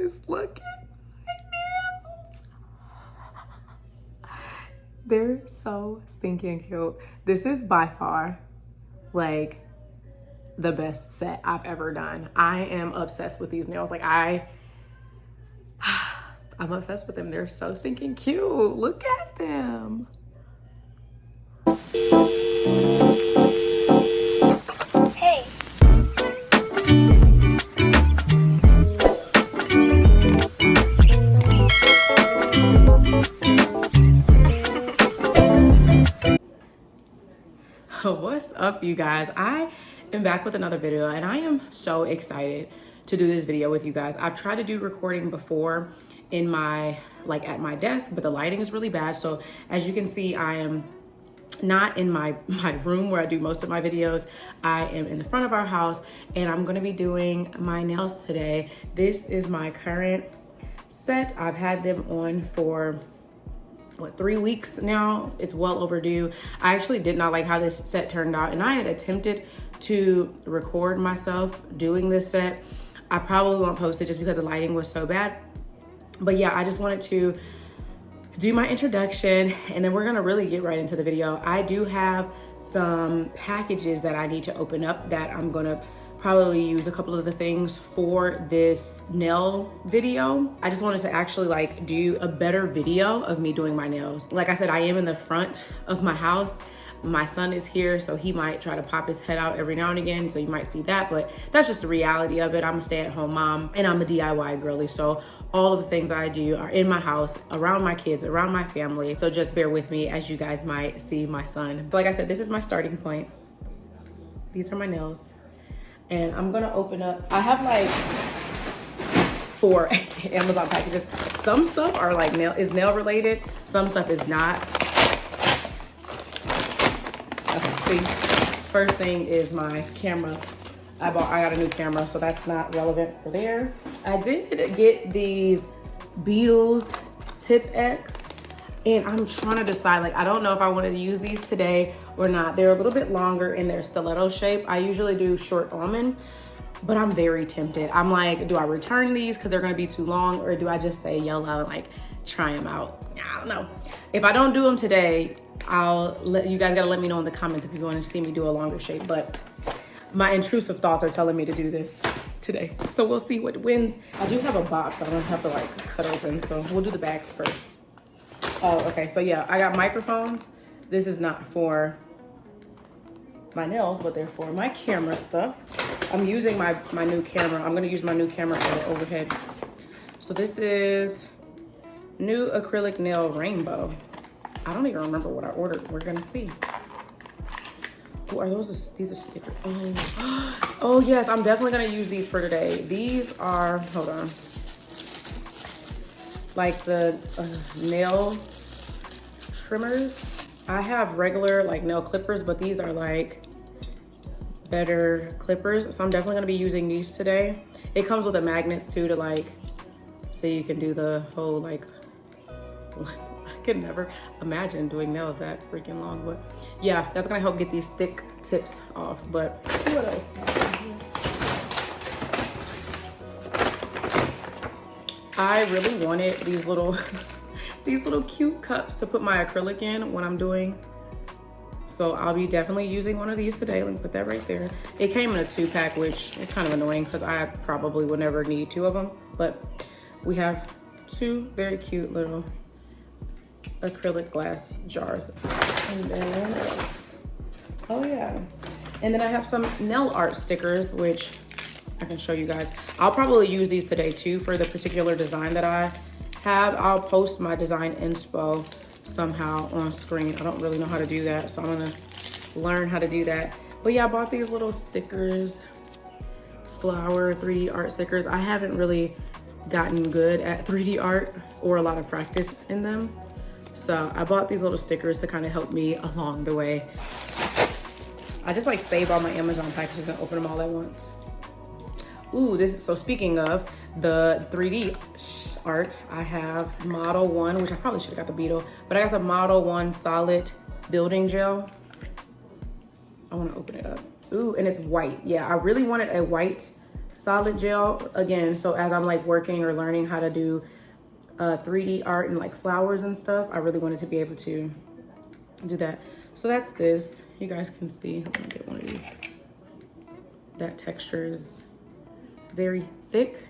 guys, look at my nails. They're so stinking cute. This is by far like the best set I've ever done. I am obsessed with these nails. Like I'm obsessed with them. They're so stinking cute. Look at them. Hey. What's up, you guys? I am back with another video and I am so excited to do this video with you guys. I've tried to do recording before in my, at my desk, but the lighting is really bad. So as you can see, I am not in my room where I do most of my videos. I am in the front of our house and I'm gonna be doing my nails today. This is my current set. I've had them on for 3 weeks now. It's well overdue. I actually did not like how this set turned out, and I had attempted to record myself doing this set. I probably won't post it just because the lighting was so bad. But yeah, I just wanted to do my introduction and then we're gonna really get right into the video. I do have some packages that I need to open up that I'm gonna probably use a couple of the things for this nail video. I just wanted to actually do a better video of me doing my nails. Like I said, I am in the front of my house. My son is here, so he might try to pop his head out every now and again, so you might see that, but that's just the reality of it. I'm a stay-at-home mom and I'm a DIY girly, so all of the things I do are in my house, around my kids, around my family, so just bear with me as you guys might see my son. So like I said, this is my starting point. These are my nails. And I'm gonna open up, I have 4 Amazon packages. Some stuff are is nail related, some stuff is not. Okay, see, first thing is my camera. I got a new camera, so that's not relevant for there. I did get these Beatles TIPEX, and I'm trying to decide, I don't know if I wanted to use these today or not. They're a little bit longer in their stiletto shape. I usually do short almond, but I'm very tempted. I'm like, do I return these because they're gonna be too long, or do I just say yellow and try them out? I don't know. If I don't do them today, you guys gotta let me know in the comments if you wanna see me do a longer shape, but my intrusive thoughts are telling me to do this today. So we'll see what wins. I do have a box I don't have to cut open, so we'll do the bags first. Oh, okay, so yeah, I got microphones. This is not for my nails, but they're for my camera stuff. I'm using my new camera. I'm gonna use my new camera for the overhead. So this is new acrylic nail rainbow. I don't even remember what I ordered. We're gonna see. Oh, are those, these are stickers. Oh, oh yes, I'm definitely gonna use these for today. These are, hold on. The nail trimmers. I have regular nail clippers, but these are better clippers. So I'm definitely gonna be using these today. It comes with the magnets too to so you can do the whole I could never imagine doing nails that freaking long, but yeah, that's gonna help get these thick tips off. But what else? I really wanted these little these little cute cups to put my acrylic in when I'm doing. So I'll be definitely using one of these today. Let me put that right there. It came in a 2-pack, which is kind of annoying because I probably would never need 2 of them. But we have 2 very cute little acrylic glass jars. And then what else? Oh yeah. And then I have some nail art stickers, which I can show you guys. I'll probably use these today too for the particular design that I have. I'll post my design inspo somehow on screen. I don't really know how to do that, so I'm gonna learn how to do that. But yeah, I bought these little stickers, flower 3D art stickers. I haven't really gotten good at 3D art or a lot of practice in them. So I bought these little stickers to kind of help me along the way. I just save all my Amazon packages and open them all at once. Ooh, so speaking of the 3D art, I have Model 1, which I probably should have got the Beetle, but I got the Model 1 solid building gel. I want to open it up. Ooh, and it's white. Yeah, I really wanted a white solid gel again. So as I'm like working or learning how to do 3D art and like flowers and stuff, I really wanted to be able to do that. So that's this. You guys can see. Let me get one of these. That texture is very thick.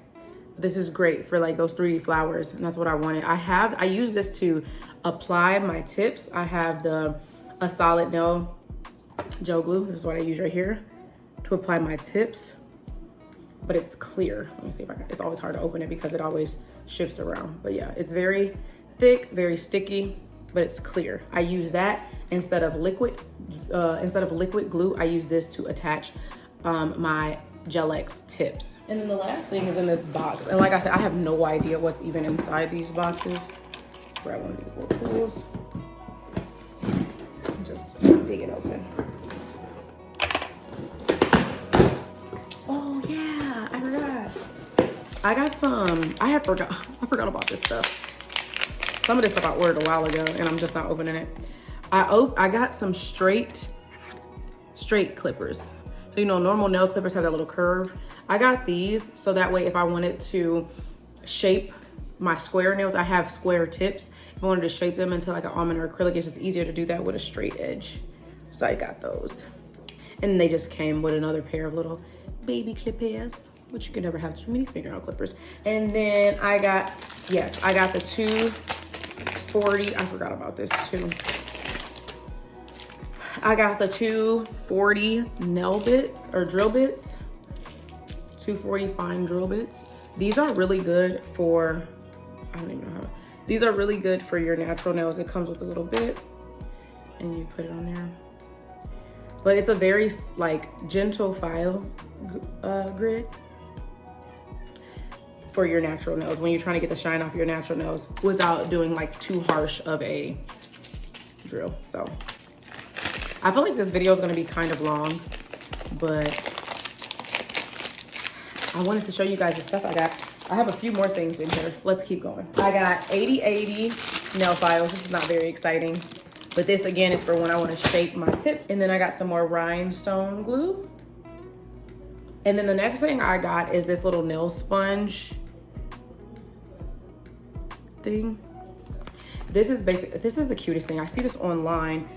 This is great for like those 3D flowers, and that's what I wanted. I use this to apply my tips. I have a solid nail gel glue. This is what I use right here to apply my tips, but it's clear. Let me see if I can. It's always hard to open it because it always shifts around. But yeah, it's very thick, very sticky, but it's clear. I use that instead of liquid glue. I use this to attach my Gel-X tips. And then the last thing is in this box. And like I said, I have no idea what's even inside these boxes. Grab one of these little tools. Just dig it open. Oh yeah, I forgot. I got some, I forgot about this stuff. Some of this stuff I ordered a while ago and I'm just not opening it. I got some straight clippers. So, you know, normal nail clippers have that little curve. I got these so that way if I wanted to shape my square nails, I have square tips. If I wanted to shape them into like an almond or acrylic, it's just easier to do that with a straight edge. So I got those. And they just came with another pair of little baby clippers, which you can never have too many fingernail clippers. And then I got the 240, I forgot about this too. I got the 240 nail bits or drill bits, 240 fine drill bits. These are really good for, I don't even know how, these are really good for your natural nails. It comes with a little bit and you put it on there. But it's a very like gentle file grid for your natural nails when you're trying to get the shine off your natural nails without doing like too harsh of a drill. So I feel like this video is gonna be kind of long, but I wanted to show you guys the stuff I got. I have a few more things in here. Let's keep going. I got 80/80 nail files. This is not very exciting, but this again is for when I wanna shape my tips. And then I got some more rhinestone glue. And then the next thing I got is this little nail sponge thing. This is the cutest thing. I see this online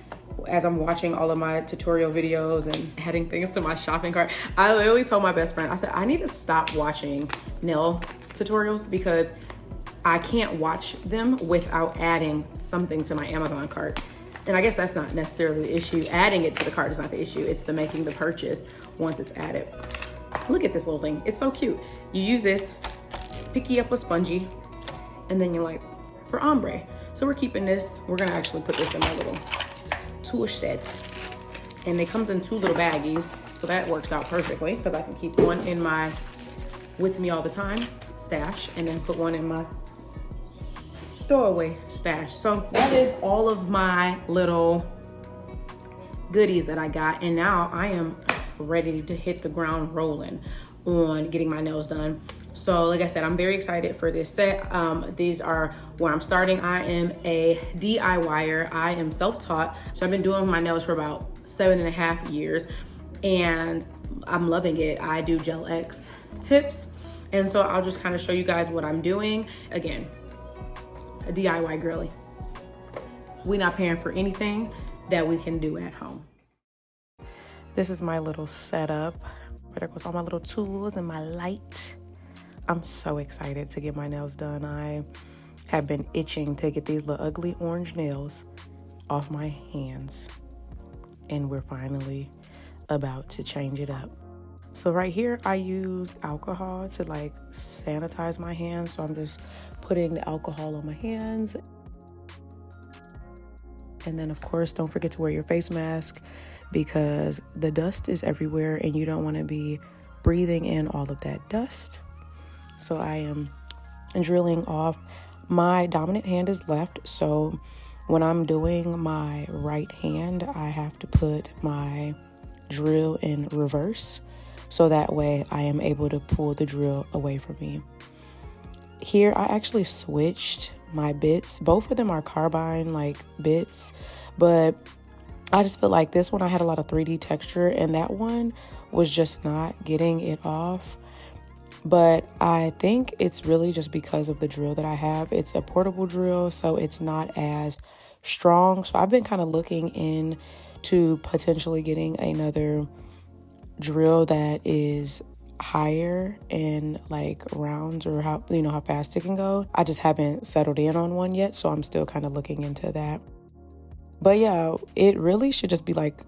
as I'm watching all of my tutorial videos and adding things to my shopping cart. I literally told my best friend, I said, I need to stop watching nail tutorials because I can't watch them without adding something to my Amazon cart. And I guess that's not necessarily the issue. Adding it to the cart is not the issue. It's the making the purchase once it's added. Look at this little thing. It's so cute. You use this, picky up a spongy, and then you're like, for ombre. So we're keeping this. We're gonna actually put this in my little tool sets. And it comes in 2 little baggies. So that works out perfectly because I can keep one in my with me all the time stash and then put one in my stowaway stash. So that is all of my little goodies that I got. And now I am ready to hit the ground rolling on getting my nails done. So like I said, I'm very excited for this set. These are where I'm starting. I am a DIYer. I am self-taught. So I've been doing my nails for about 7.5 years and I'm loving it. I do Gel-X tips. And so I'll just kind of show you guys what I'm doing. Again, a DIY girly. We're not paying for anything that we can do at home. This is my little setup. There goes all my little tools and my light. I'm so excited to get my nails done. I have been itching to get these little ugly orange nails off my hands. And we're finally about to change it up. So right here, I use alcohol to like sanitize my hands. So I'm just putting the alcohol on my hands. And then of course, don't forget to wear your face mask because the dust is everywhere and you don't want to be breathing in all of that dust. So I am drilling off. My dominant hand is left. So when I'm doing my right hand, I have to put my drill in reverse. So that way I am able to pull the drill away from me. Here, I actually switched my bits. Both of them are carbine like bits, but I just feel like this one I had a lot of 3D texture and that one was just not getting it off. But I think it's really just because of the drill that I have. It's a portable drill, so it's not as strong. So I've been kind of looking into potentially getting another drill that is higher in like rounds, or how, you know, how fast it can go. I just haven't settled in on one yet, so I'm still kind of looking into that. But yeah, it really should just be like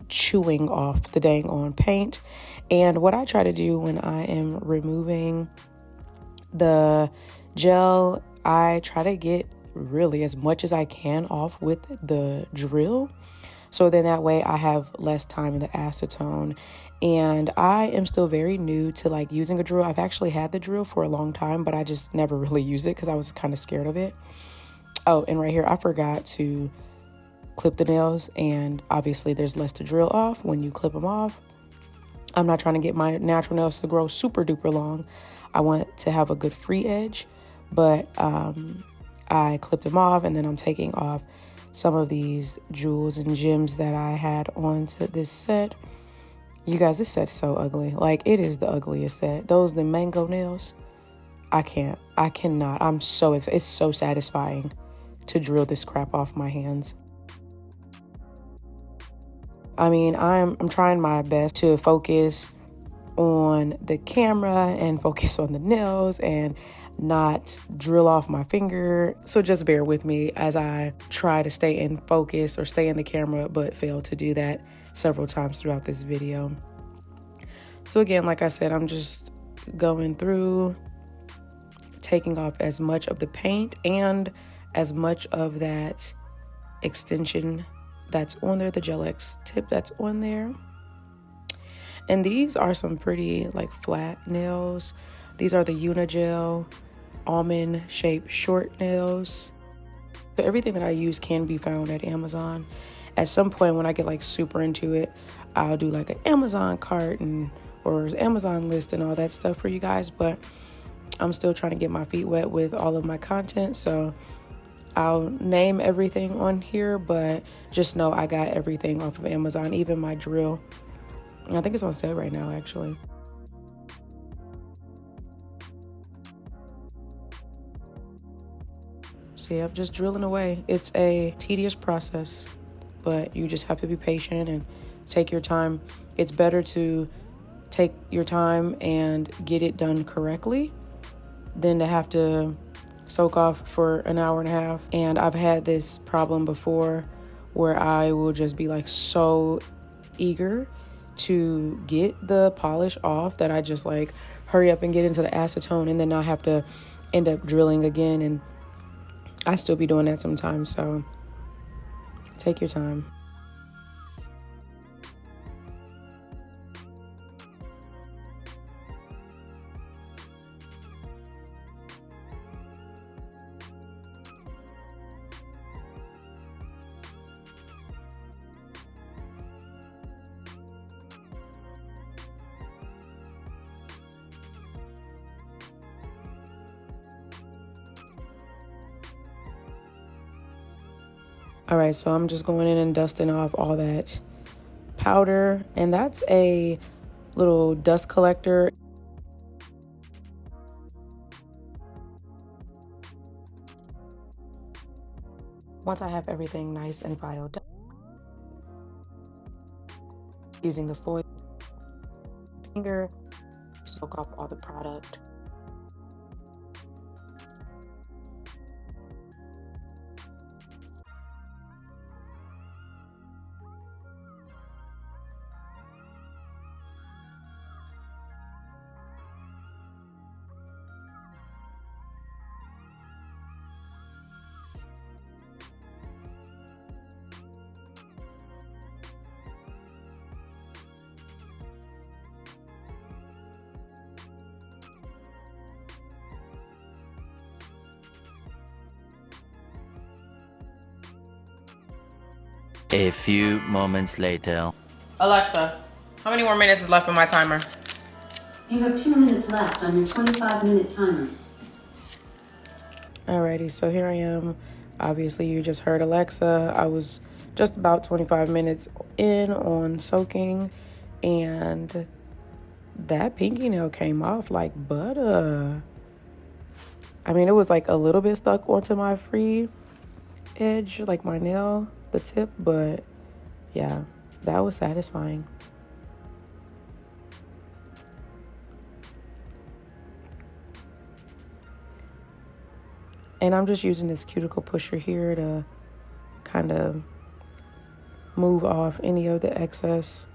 chewing off the dang on paint. And what I try to do when I am removing the gel, I try to get really as much as I can off with the drill, so then that way I have less time in the acetone. And I am still very new to like using a drill. I've actually had the drill for a long time, but I just never really use it because I was kind of scared of it. Oh, and right here, I forgot to clip the nails, and obviously there's less to drill off when you clip them off. I'm not trying to get my natural nails to grow super duper long. I want to have a good free edge, but I clipped them off, and then I'm taking off some of these jewels and gems that I had onto this set. You guys, this set's so ugly. Like, it is the ugliest set. The mango nails, I cannot. I'm so excited. It's so satisfying to drill this crap off my hands. I mean, I'm trying my best to focus on the camera and focus on the nails and not drill off my finger. So just bear with me as I try to stay in focus or stay in the camera, but fail to do that several times throughout this video. So again, like I said, I'm just going through, taking off as much of the paint and as much of that extension that's on there, the Gel X tip that's on there. And these are some pretty like flat nails. These are the Unigel almond shaped short nails. So everything that I use can be found at Amazon. At some point when I get like super into it, I'll do like an Amazon cart or Amazon list and all that stuff for you guys. But I'm still trying to get my feet wet with all of my content. So I'll name everything on here, but just know I got everything off of Amazon, even my drill. I think it's on sale right now, actually. So yeah, I'm just drilling away. It's a tedious process, but you just have to be patient and take your time. It's better to take your time and get it done correctly than to have to soak off for an hour and a half. And I've had this problem before where I will just be like so eager to get the polish off that I just like hurry up and get into the acetone, and then I have to end up drilling again, and I still be doing that sometimes. So take your time. All right, so I'm just going in and dusting off all that powder, and that's a little dust collector. Once I have everything nice and filed, using the foil finger, soak off all the product. A few moments later. Alexa, how many more minutes is left on my timer? You have 2 minutes left on your 25-minute timer. Alrighty, so here I am. Obviously, you just heard Alexa. I was just about 25 minutes in on soaking, and that pinky nail came off like butter. I mean, it was like a little bit stuck onto my free edge, like my nail, the tip, but yeah, that was satisfying. And I'm just using this cuticle pusher here to kind of move off any of the excess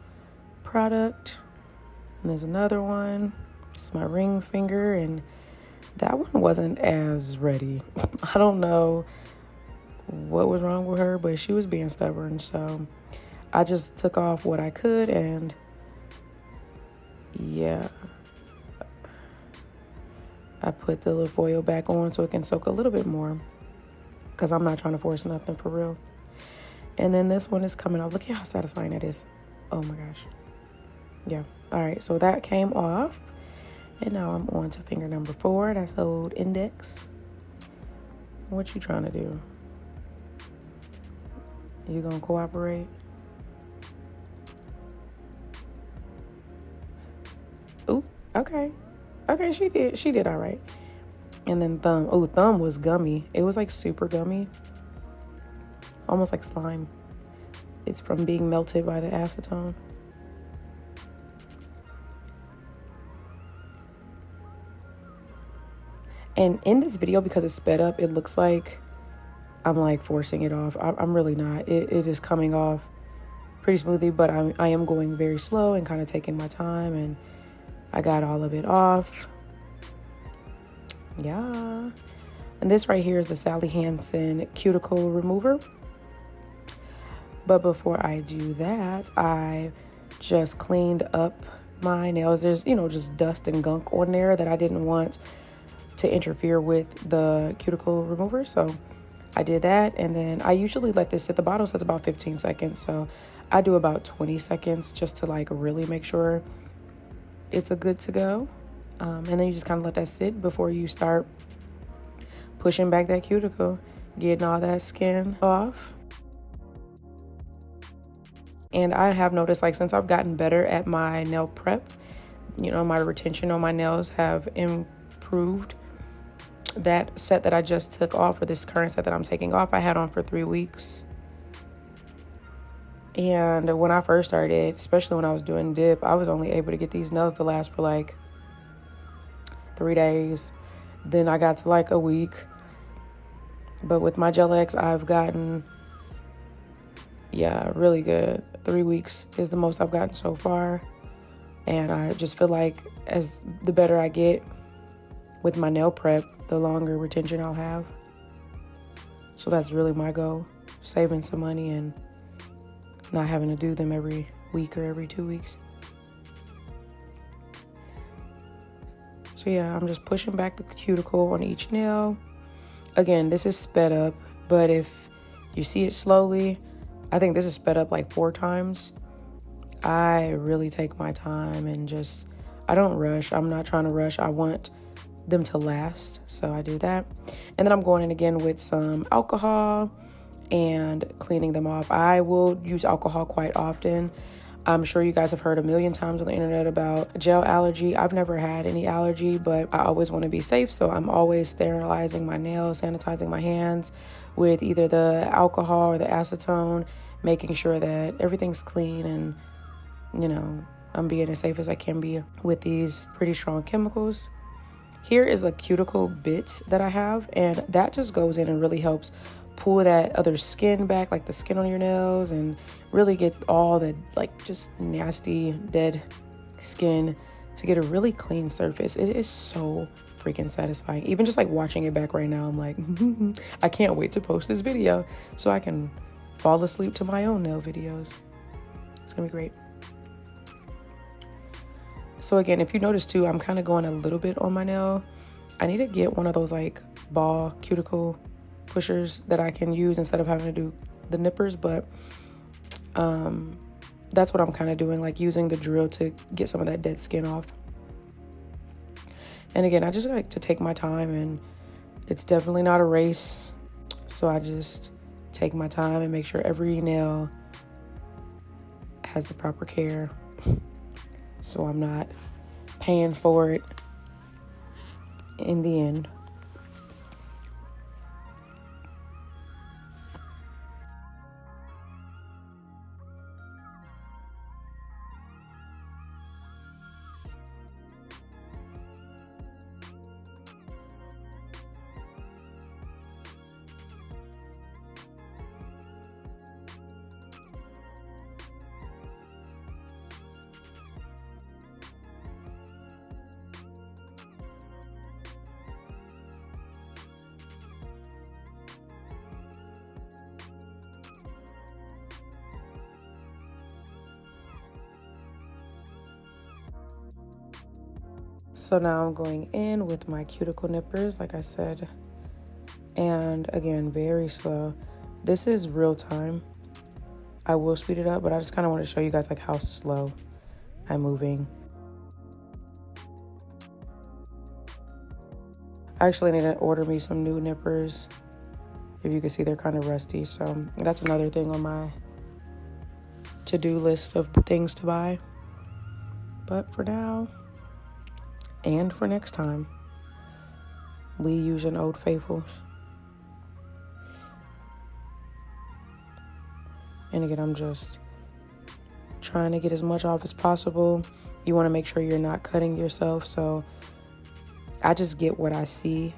product. And there's another one. It's my ring finger, and that one wasn't as ready. I don't know what was wrong with her, but she was being stubborn. So I just took off what I could, and yeah, I put the little foil back on so it can soak a little bit more, because I'm not trying to force nothing for real. And then this one is coming off. Look at how satisfying that is. Oh my gosh. Yeah. All right. So that came off. And now I'm on to finger number 4. That's the old index. What you trying to do? You gonna cooperate? Ooh, okay. Okay, she did all right. And then thumb. Oh, thumb was gummy. It was like super gummy. Almost like slime. It's from being melted by the acetone. And in this video, because it's sped up, it looks like I'm like forcing it off. I'm really not. It is coming off pretty smoothly, but I am going very slow and kind of taking my time, and I got all of it off. Yeah. And this right here is the Sally Hansen cuticle remover. But before I do that, I just cleaned up my nails. There's, just dust and gunk on there that I didn't want to interfere with the cuticle remover. So I did that, and then I usually let this sit. The bottle says about 15 seconds. So I do about 20 seconds just to like really make sure it's a good to go. And then you just kind of let that sit before you start pushing back that cuticle, getting all that skin off. And I have noticed, like, since I've gotten better at my nail prep, my retention on my nails have improved. That set that I just took off, or this current set that I'm taking off, I had on for 3 weeks. And when I first started, especially when I was doing dip, I was only able to get these nails to last for like 3 days. Then I got to like a week. But with my Gel X, I've gotten, really good. 3 weeks is the most I've gotten so far. And I just feel like as the better I get with my nail prep, the longer retention I'll have. So that's really my goal, saving some money and not having to do them every week or every 2 weeks. So yeah, I'm just pushing back the cuticle on each nail. Again, this is sped up, but if you see it slowly, I think this is sped up like 4 times. I really take my time and I don't rush. I'm not trying to rush. I want them to last, so I do that. And then I'm going in again with some alcohol and cleaning them off. I will use alcohol quite often. I'm sure you guys have heard a million times on the internet about gel allergy. I've never had any allergy, but I always want to be safe, so I'm always sterilizing my nails, sanitizing my hands with either the alcohol or the acetone, making sure that everything's clean and, I'm being as safe as I can be with these pretty strong chemicals. Here is a cuticle bit that I have, and that just goes in and really helps pull that other skin back, like the skin on your nails, and really get all the just nasty dead skin to get a really clean surface. It is so freaking satisfying. Even just like watching it back right now, I'm like, I can't wait to post this video so I can fall asleep to my own nail videos. It's gonna be great. So again, if you notice too, I'm kind of going a little bit on my nail. I need to get one of those like ball cuticle pushers that I can use instead of having to do the nippers, but that's what I'm kind of doing, like using the drill to get some of that dead skin off. And again, I just like to take my time, and it's definitely not a race, so I just take my time and make sure every nail has the proper care, so I'm not paying for it in the end. So now I'm going in with my cuticle nippers, like I said. And again, very slow. This is real time. I will speed it up, but I just kind of want to show you guys like how slow I'm moving. I actually need to order me some new nippers. If you can see, they're kind of rusty. So that's another thing on my to-do list of things to buy. But for now, and for next time, we using Old Faithfuls. And again, I'm just trying to get as much off as possible. You want to make sure you're not cutting yourself. So I just get what I see.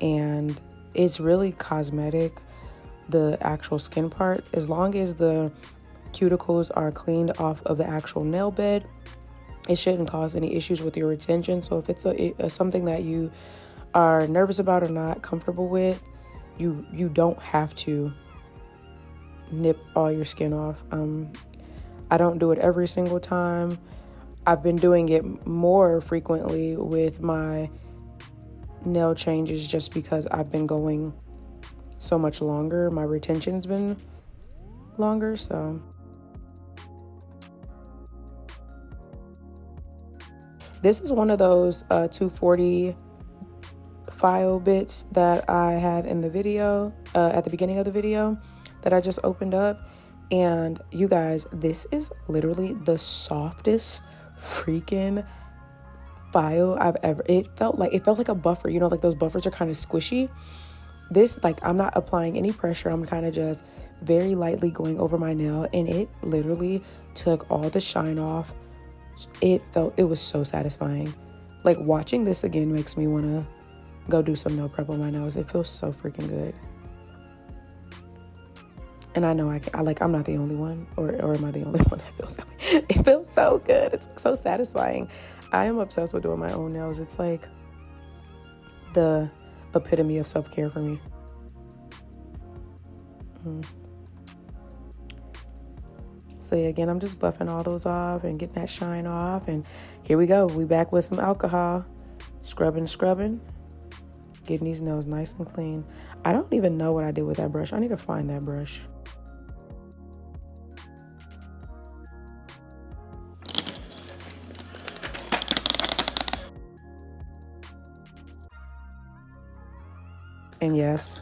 And it's really cosmetic, the actual skin part. As long as the cuticles are cleaned off of the actual nail bed, it shouldn't cause any issues with your retention. So if it's something that you are nervous about or not comfortable with, you don't have to nip all your skin off. I don't do it every single time. I've been doing it more frequently with my nail changes just because I've been going so much longer. My retention's been longer, so this is one of those 240 file bits that I had in the video, at the beginning of the video that I just opened up. And you guys, this is literally the softest freaking file I've ever, it felt like a buffer, you know, like those buffers are kind of squishy. This, like, I'm not applying any pressure. I'm kind of just very lightly going over my nail, and it literally took all the shine off. It was so satisfying. Like, watching this again makes me want to go do some nail prep on my nails. It feels so freaking good. And I know I'm not the only one, or am I the only one that feels that way? It feels so good. It's so satisfying. I am obsessed with doing my own nails. It's like the epitome of self-care for me. So yeah, again, I'm just buffing all those off and getting that shine off. And here we go. We back with some alcohol. Scrubbing. Getting these nails nice and clean. I don't even know what I did with that brush. I need to find that brush. And yes,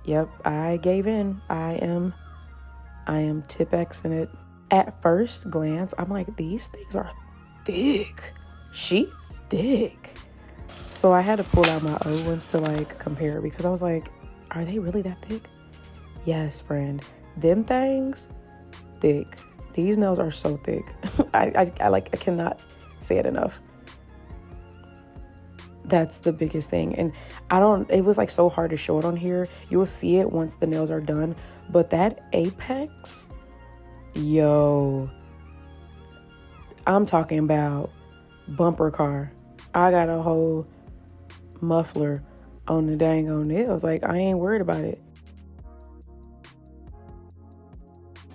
yep, I gave in. I am TIPEX in it. At first glance, I'm like, these things are thick. She thick. So I had to pull out my old ones to like compare, because I was like, are they really that thick? Yes, friend. Them things, thick. These nails are so thick. I cannot say it enough. That's the biggest thing. And it was like so hard to show it on here. You will see it once the nails are done. But that apex, yo, I'm talking about bumper car. I got a whole muffler on the dang on nails. Like, I ain't worried about it.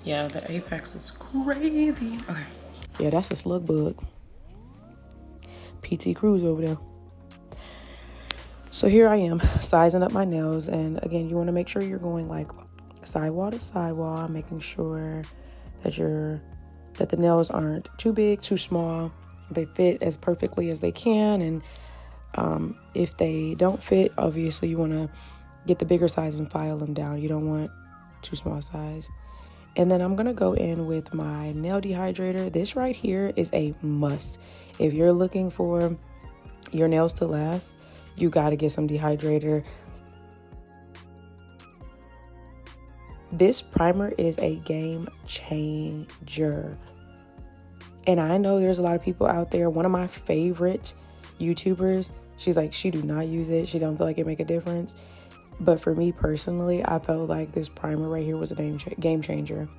Yeah, the apex is crazy. Okay. Yeah, that's a slug bug. PT Cruz over there. So here I am sizing up my nails. And again, you want to make sure you're going like sidewall to sidewall, making sure that the nails aren't too big, too small. They fit as perfectly as they can. And if they don't fit, obviously you want to get the bigger size and file them down. You don't want too small size. And then I'm gonna go in with my nail dehydrator. This right here is a must. If you're looking for your nails to last, you gotta get some dehydrator. This primer is a game changer. And I know there's a lot of people out there. One of my favorite YouTubers, she's like, she do not use it. She don't feel like it make a difference. But for me personally, I felt like this primer right here was a game changer.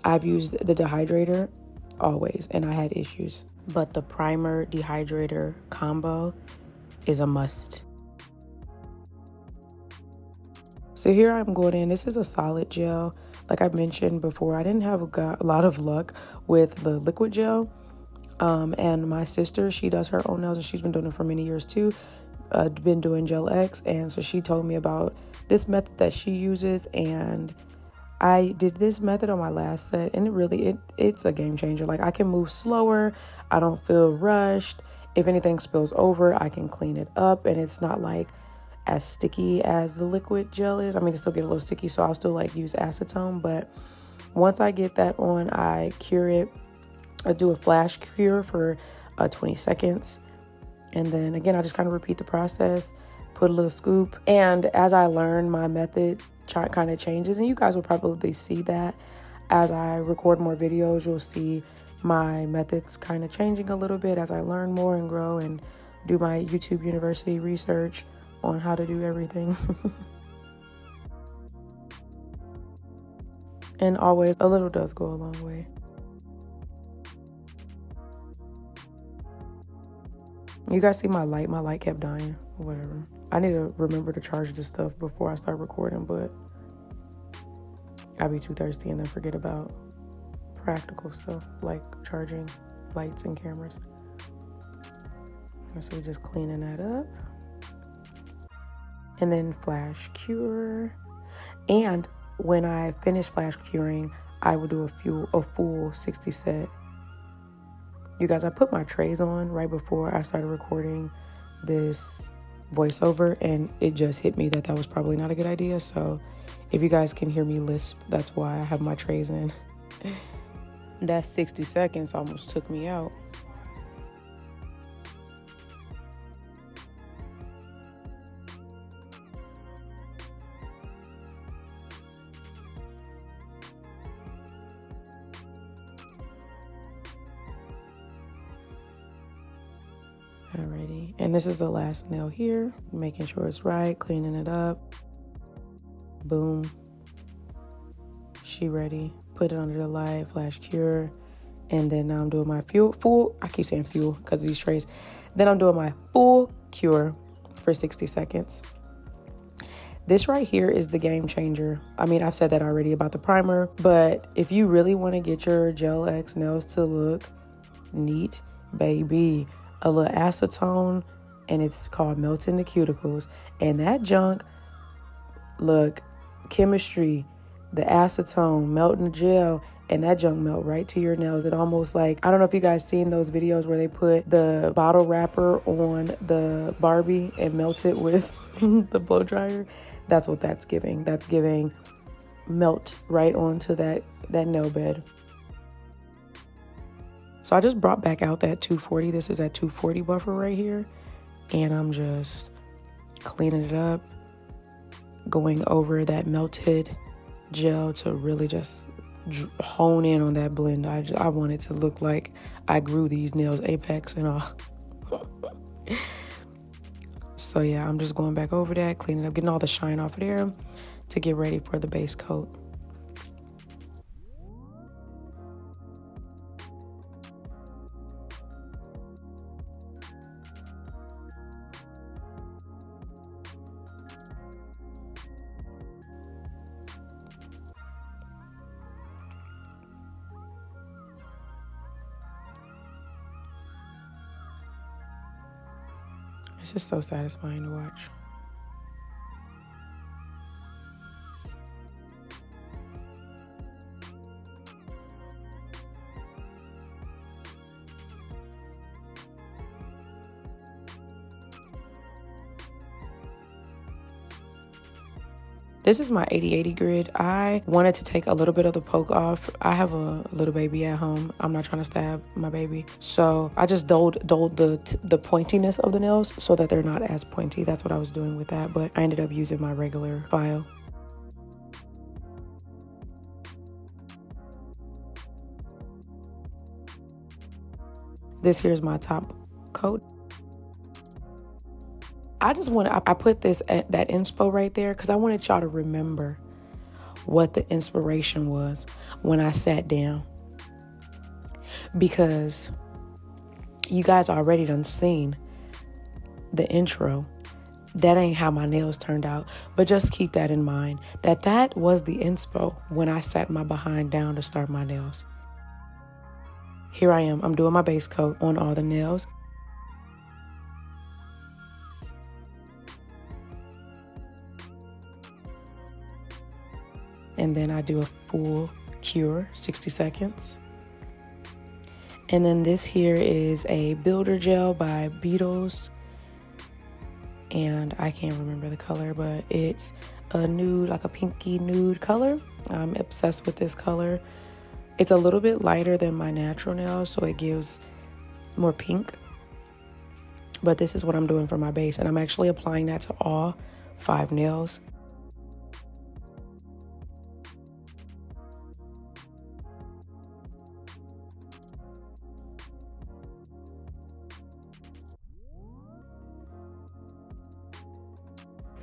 I've used the dehydrator always, and I had issues. But the primer dehydrator combo is a must. So here I'm going in. This is a solid gel. Like I mentioned before, I didn't have a lot of luck with the liquid gel. And my sister, she does her own nails and she's been doing it for many years too. Been doing Gel X, and so she told me about this method that she uses, and I did this method on my last set, and it's a game changer. Like, I can move slower, I don't feel rushed. If anything spills over, I can clean it up, and it's not like as sticky as the liquid gel is. I mean, it still get a little sticky, so I'll still like use acetone, but once I get that on, I cure it. I do a flash cure for 20 seconds. And then again, I just kind of repeat the process, put a little scoop. And as I learn, my method kind of changes. And you guys will probably see that as I record more videos. You'll see my methods kind of changing a little bit as I learn more and grow and do my YouTube University research on how to do everything. And always, a little does go a long way. You guys see my light? My light kept dying. Whatever. I need to remember to charge this stuff before I start recording, but I'll be too thirsty and then forget about practical stuff like charging lights and cameras. So we're just cleaning that up. And then flash cure. And when I finish flash curing, I will do a full 60 set. You guys, I put my trays on right before I started recording this voiceover, and it just hit me that was probably not a good idea. So if you guys can hear me lisp, that's why I have my trays in. That 60 seconds almost took me out. Alrighty, and this is the last nail here, making sure it's right, cleaning it up. Boom. She ready. Put it under the light, flash cure. And then now I'm doing my I keep saying fuel because of these trays. Then I'm doing my full cure for 60 seconds. This right here is the game changer. I mean, I've said that already about the primer, but if you really want to get your Gel X nails to look neat, baby, a little acetone, and it's called Melting the Cuticles. And that junk, look, chemistry, the acetone, melting the gel, and that junk melt right to your nails. It almost like, I don't know if you guys seen those videos where they put the bottle wrapper on the Barbie and melt it with the blow dryer. That's what that's giving. That's giving melt right onto that nail bed. So I just brought back out that 240. This is that 240 buffer right here. And I'm just cleaning it up, going over that melted gel to really just hone in on that blend. I want it to look like I grew these nails, TIPEX and all. So yeah, I'm just going back over that, cleaning up, getting all the shine off of there to get ready for the base coat. It's just so satisfying to watch. This is my 80/80 grid. I wanted to take a little bit of the poke off. I have a little baby at home. I'm not trying to stab my baby. So I just dulled the pointiness of the nails so that they're not as pointy. That's what I was doing with that, but I ended up using my regular file. This here's my top coat. I put that inspo right there because I wanted y'all to remember what the inspiration was when I sat down. Because you guys already done seen the intro. That ain't how my nails turned out. But just keep that in mind. That was the inspo when I sat my behind down to start my nails. Here I am. I'm doing my base coat on all the nails. And then I do a full cure, 60 seconds. And then this here is a builder gel by Beetles. And I can't remember the color, but it's a nude, like a pinky nude color. I'm obsessed with this color. It's a little bit lighter than my natural nails, so it gives more pink. But this is what I'm doing for my base. And I'm actually applying that to all 5 nails.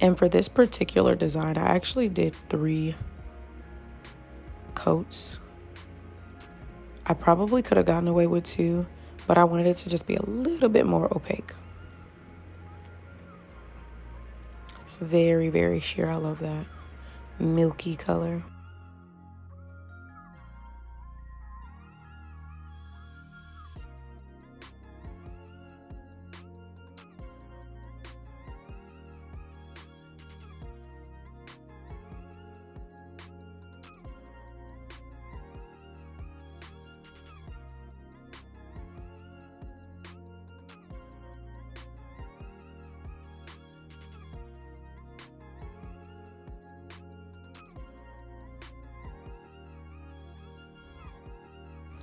And for this particular design, I actually did 3 coats. I probably could have gotten away with 2, but I wanted it to just be a little bit more opaque. It's very, very sheer. I love that milky color.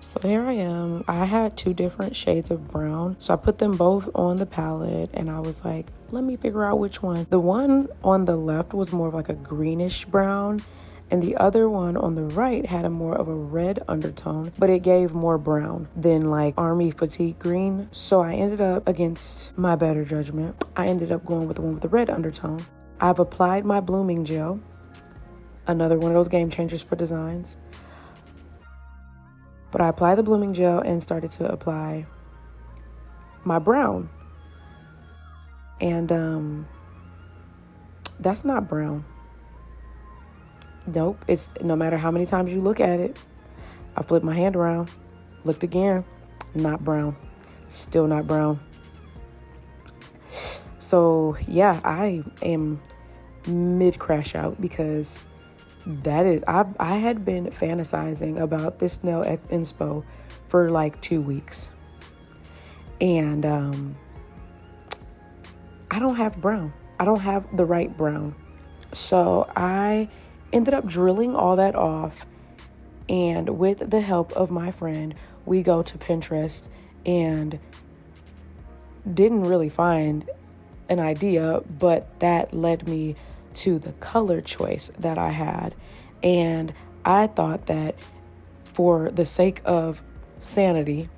So here I am. I had 2 different shades of brown. So I put them both on the palette and I was like, let me figure out which one. The one on the left was more of like a greenish brown. And the other one on the right had a more of a red undertone, but it gave more brown than like army fatigue green. So I ended up, against my better judgment, I ended up going with the one with the red undertone. I've applied my blooming gel, another one of those game changers for designs. But I applied the blooming gel and started to apply my brown. And that's not brown. Nope. It's no matter how many times you look at it. I flipped my hand around, looked again, not brown. Still not brown. So yeah, I am mid crash out because I had been fantasizing about this nail inspo for like 2 weeks. And I don't have brown. I don't have the right brown. So I ended up drilling all that off. And with the help of my friend, we go to Pinterest and didn't really find an idea, but that led me to the color choice that I had. And I thought that for the sake of sanity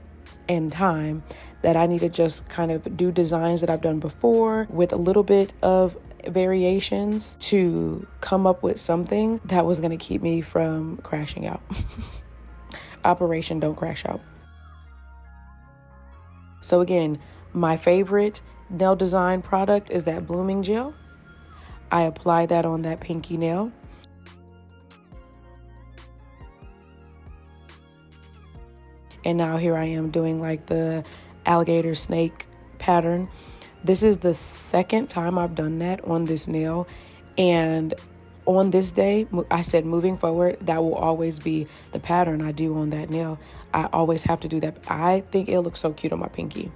and time, that I need to just kind of do designs that I've done before with a little bit of variations to come up with something that was going to keep me from crashing out. Operation Don't Crash Out. So again, my favorite nail design product is that blooming gel. I apply that on that pinky nail. And now here I am doing like the alligator snake pattern. This is the second time I've done that on this nail. And on this day, I said moving forward, that will always be the pattern I do on that nail. I always have to do that. I think it looks so cute on my pinky.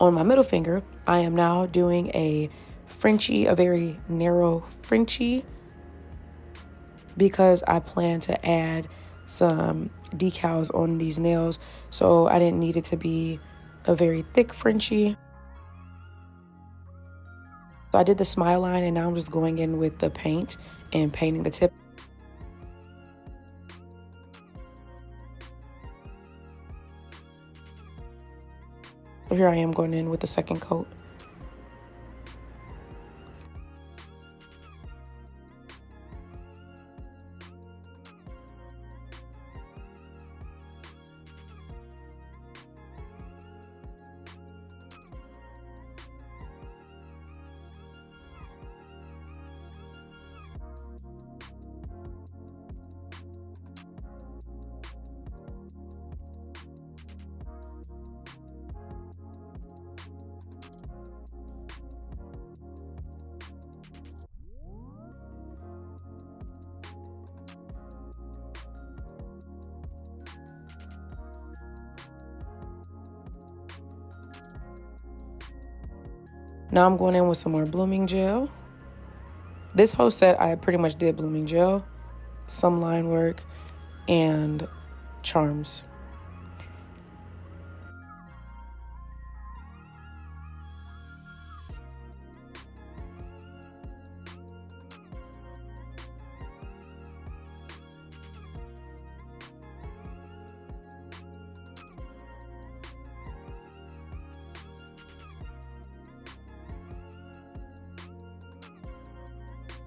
on my middle finger, I am now doing a Frenchie, a very narrow Frenchie, because I plan to add some decals on these nails. So I didn't need it to be a very thick Frenchie. So I did the smile line, and now I'm just going in with the paint and painting the tip. So here I am going in with the second coat. Now I'm going in with some more blooming gel. This whole set, I pretty much did blooming gel, some line work, and charms.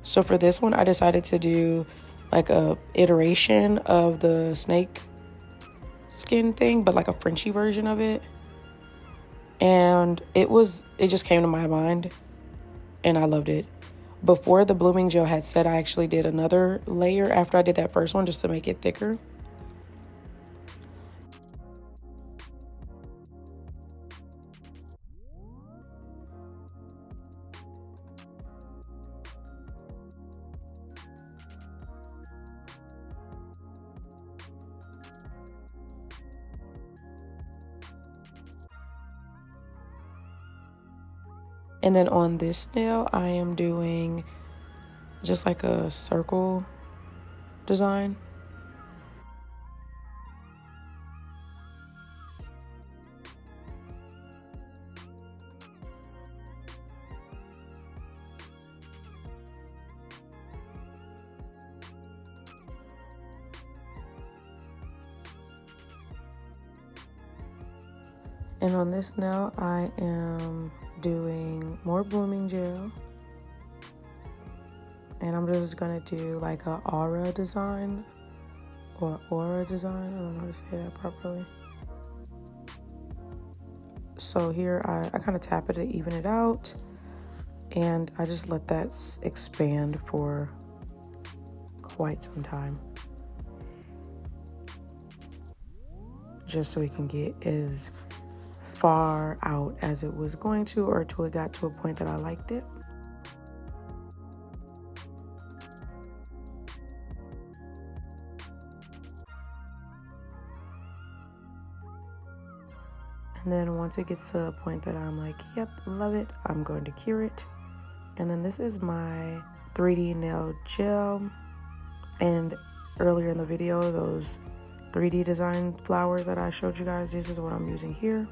So for this one, I decided to do like a iteration of the snake skin thing, but like a Frenchie version of it. And it just came to my mind and I loved it. Before the blooming gel had set, I actually did another layer after I did that first one just to make it thicker. And then on this nail, I am doing just like a circle design. And on this nail, I am doing more blooming gel. And I'm just gonna do like a aura design or aura design. I don't know how to say that properly. So here I kind of tap it to even it out. And I just let that expand for quite some time. Just so we can get as far out as it was going to, or till it got to a point that I liked it. And then once it gets to a point that I'm like, yep, love it, I'm going to cure it. And then this is my 3D nail gel. And earlier in the video, those 3D design flowers that I showed you guys, this is what I'm using here.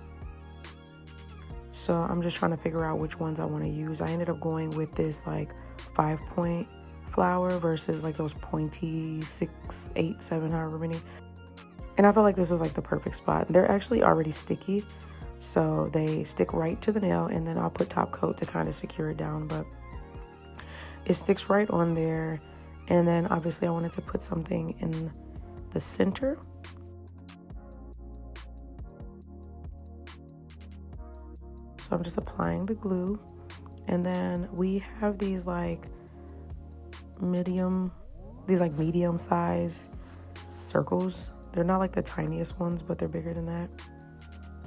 So I'm just trying to figure out which ones I want to use. I ended up going with this like 5-point flower versus like those pointy 6, 8, 7, however many. And I felt like this was like the perfect spot. They're actually already sticky, so they stick right to the nail, and then I'll put top coat to kind of secure it down, but it sticks right on there. And then obviously I wanted to put something in the center. So I'm just applying the glue, and then we have these like medium size circles. They're not like the tiniest ones, but they're bigger than that.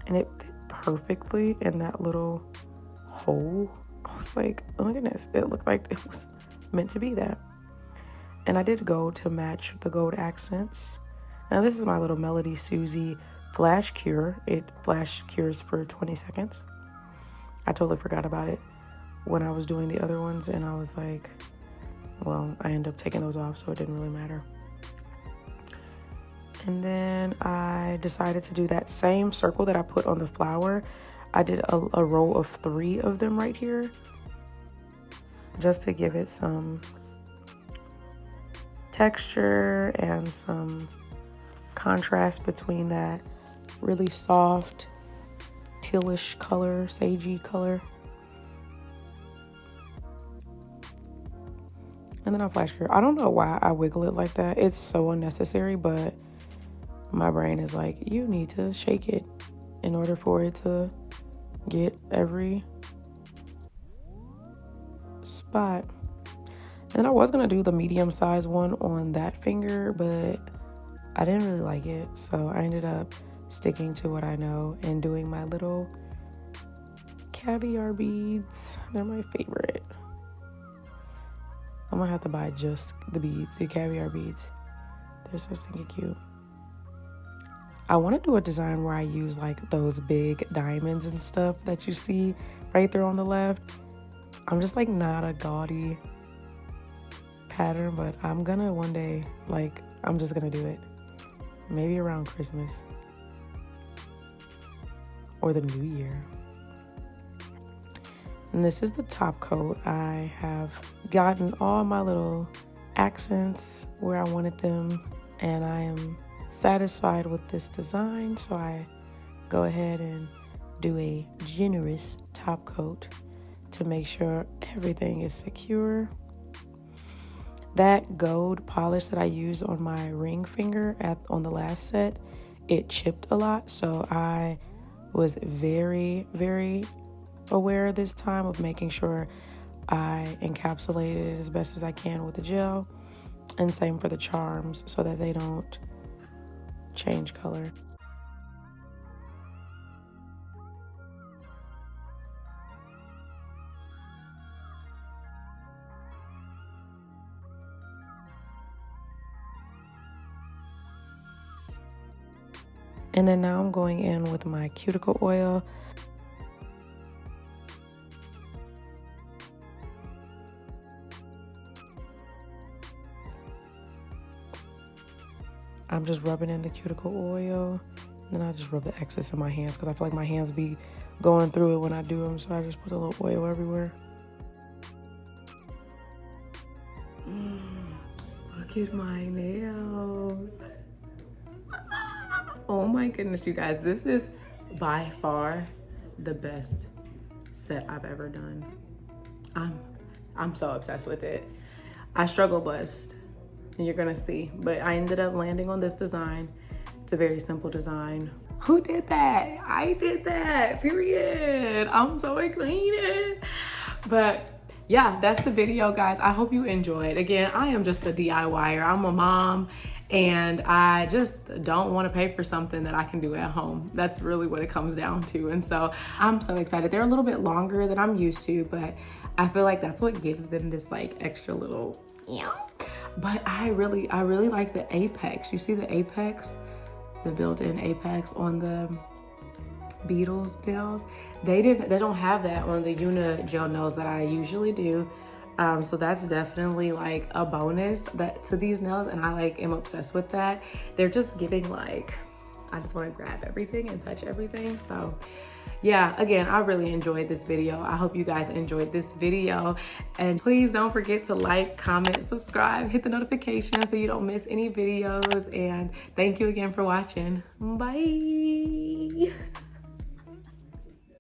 And it fit perfectly in that little hole. I was like, oh my goodness, it looked like it was meant to be that. And I did go to match the gold accents. Now this is my little Melody Susie flash cure. It flash cures for 20 seconds. I totally forgot about it when I was doing the other ones, and I was like, well, I ended up taking those off, so it didn't really matter. And then I decided to do that same circle that I put on the flower. I did a row of 3 of them right here, just to give it some texture and some contrast between that really soft tealish color, sagey color. And then I'll flash here. I don't know why I wiggle it like that. It's so unnecessary, but my brain is like, you need to shake it in order for it to get every spot. And I was gonna do the medium size one on that finger, but I didn't really like it. So I ended up sticking to what I know and doing my little caviar beads. They're my favorite. I'm gonna have to buy just the beads, the caviar beads. They're so stinking cute. I want to do a design where I use like those big diamonds and stuff that you see right there on the left. I'm just like not a gaudy pattern, but I'm gonna one day, like, I'm just gonna do it. Maybe around Christmas or the New Year. And this is the top coat. I have gotten all my little accents where I wanted them, and I am satisfied with this design, so I go ahead and do a generous top coat to make sure everything is secure. That gold polish that I used on my ring finger on the last set, it chipped a lot, so I was very, very aware this time of making sure I encapsulated it as best as I can with the gel, and same for the charms so that they don't change color. And then now I'm going in with my cuticle oil. I'm just rubbing in the cuticle oil, and then I just rub the excess in my hands because I feel like my hands be going through it when I do them, so I just put a little oil everywhere. Look at my nails. Oh my goodness, you guys, this is by far the best set I've ever done. I'm so obsessed with it. I struggle bust, and you're gonna see, but I ended up landing on this design. It's a very simple design. Who did that? I did that, period. I'm so excited. But yeah, that's the video, guys. I hope you enjoyed. Again, I am just a DIYer. I'm a mom, and I just don't want to pay for something that I can do at home. That's really what it comes down to. And so I'm so excited. They're a little bit longer than I'm used to, but I feel like that's what gives them this like extra little, But I really like the apex. You see the apex, the built-in apex on the Beetles nails. They don't have that on the Una gel nails that I usually do. So that's definitely like a bonus to these nails, and I like am obsessed with that. They're just giving like, I just want to grab everything and touch everything. So yeah, again, I really enjoyed this video. I hope you guys enjoyed this video, and please don't forget to like, comment, subscribe, hit the notification so you don't miss any videos, and thank you again for watching. Bye.